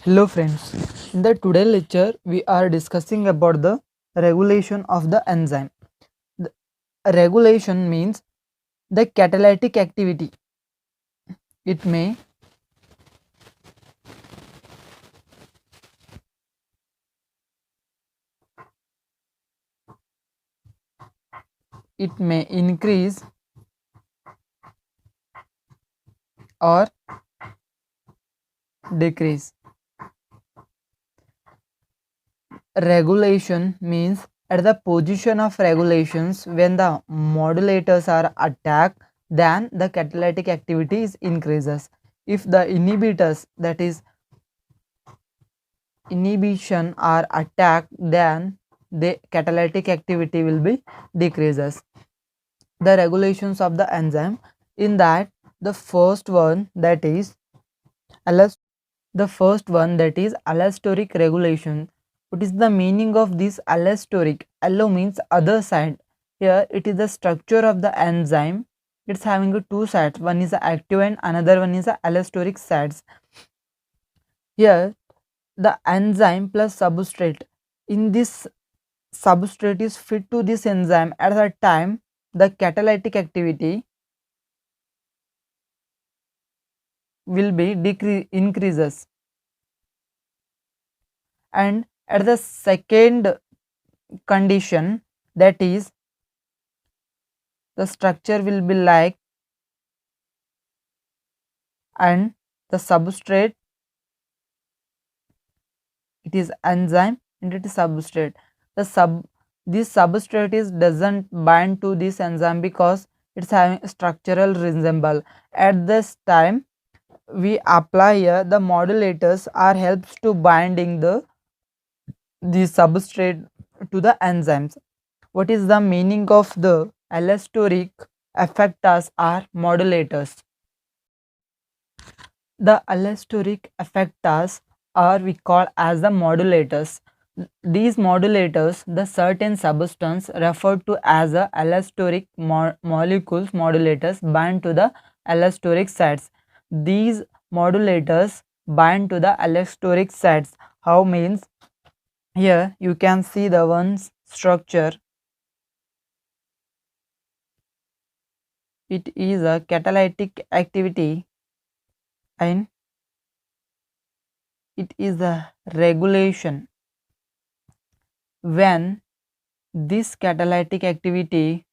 Hello friends, in the today lecture we are discussing about the regulation of the enzyme. The regulation means the catalytic activity. It may increase or decrease. Regulation means at the position of regulations when the modulators are attacked, then the catalytic activity is increases. If the inhibitors, that is inhibition, are attacked, then the catalytic activity will be decreases. The regulations of the enzyme, in that the first one that is allosteric regulation. What is the meaning of this allosteric? Allo means other side. Here it is the structure of the enzyme. It's having two sides. One is the active and another one is the allosteric sides. Here the enzyme plus substrate. In this substrate is fit to this enzyme. At that time the catalytic activity will be increases, and at the second condition, that is the structure will be like, and the substrate, it is enzyme and it is substrate. This substrate is doesn't bind to this enzyme because it's having structural resemble. At this time we apply here the modulators are helps to binding the substrate to the enzymes. What is the meaning of the allosteric effectors are modulators? The allosteric effectors are we call as the modulators. These modulators, the certain substance referred to as the allosteric molecules modulators bind to the allosteric sites. These modulators bind to the allosteric sites. How means, here you can see the one's structure. It is a catalytic activity and it is a regulation. When this catalytic activity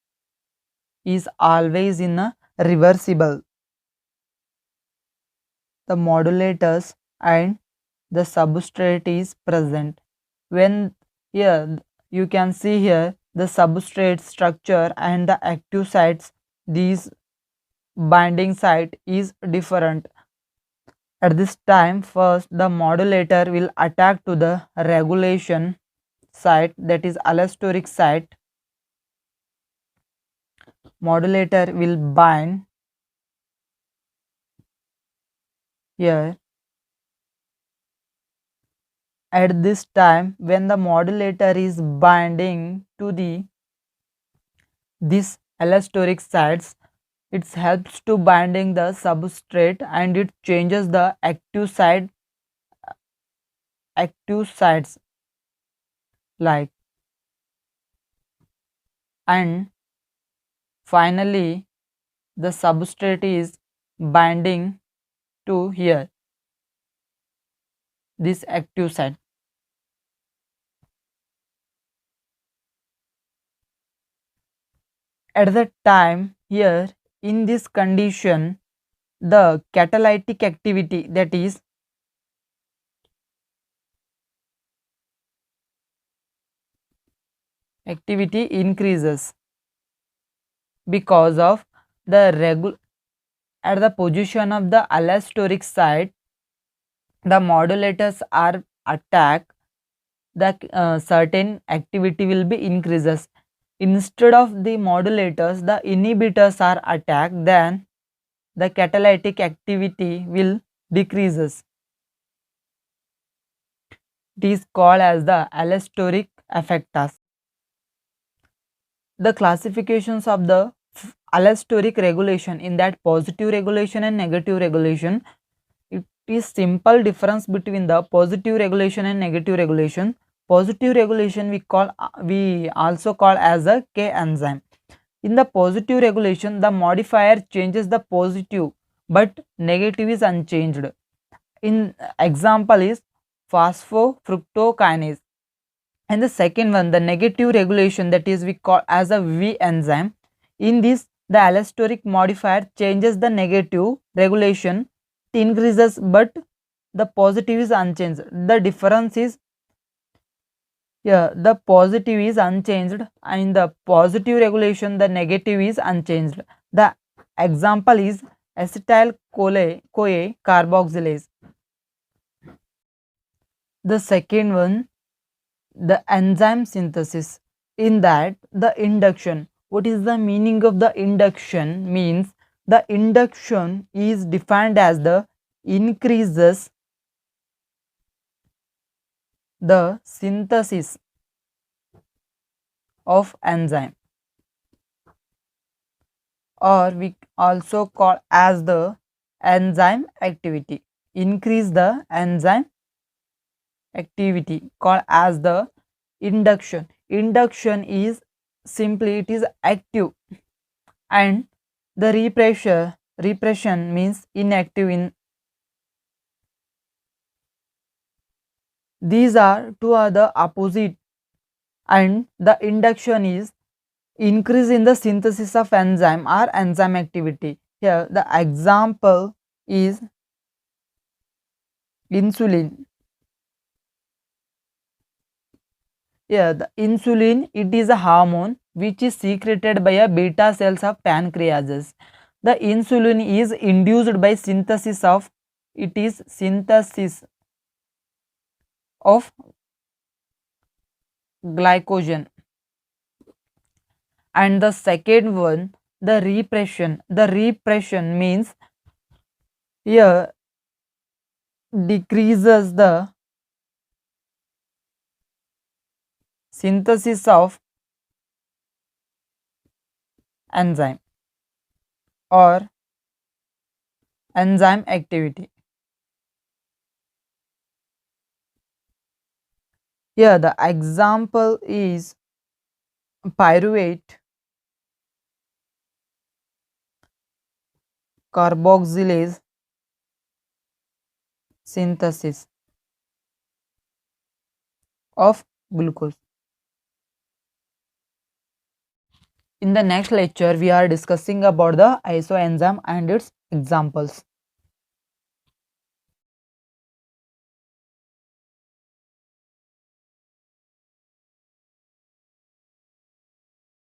is always in a reversible, the modulators and the substrate is present. When here you can see here the substrate structure and the active sites, these binding site is different. At this time first the modulator will attack to the regulation site, that is allosteric site. Modulator will bind here. At this time when the modulator is binding to this allosteric sites, it helps to binding the substrate and it changes the active sites like, and finally the substrate is binding to here this active site. At the time here in this condition the catalytic activity, that is activity increases because of the at the position of the allosteric site the modulators are attacked, the certain activity will be increases. Instead of the modulators the inhibitors are attacked, then the catalytic activity will decreases. It is called as the allosteric effectors. The classifications of the allosteric regulation, in that positive regulation and negative regulation. is simple difference between the positive regulation and negative regulation. Positive regulation we also call as a K enzyme. In the positive regulation, the modifier changes the positive, but negative is unchanged. In example is phosphofructokinase. And the second one, the negative regulation, that is we call as a V enzyme. In this, the allosteric modifier changes the negative regulation, it increases, but the positive is unchanged. The difference is, yeah, the positive is unchanged, and in the positive regulation the negative is unchanged. The example is acetyl CoA carboxylase. The second one, the enzyme synthesis. In that, the induction. What is the meaning of the induction? Means the induction is defined as the increases the synthesis of enzyme, or we also call as the enzyme activity. Increase the enzyme activity called as the induction. Induction is simply it is active, and the repression means inactive. In these are two are the opposite, and the induction is increase in the synthesis of enzyme or enzyme activity. Here the example is insulin. Yeah, the insulin, it is a hormone which is secreted by a beta cells of pancreases. The insulin is induced by synthesis of glycogen. And the second one, the repression. The repression means here decreases the synthesis of enzyme or enzyme activity. Here the example is pyruvate carboxylase synthesis of glucose. In the next lecture, we are discussing about the isoenzyme and its examples.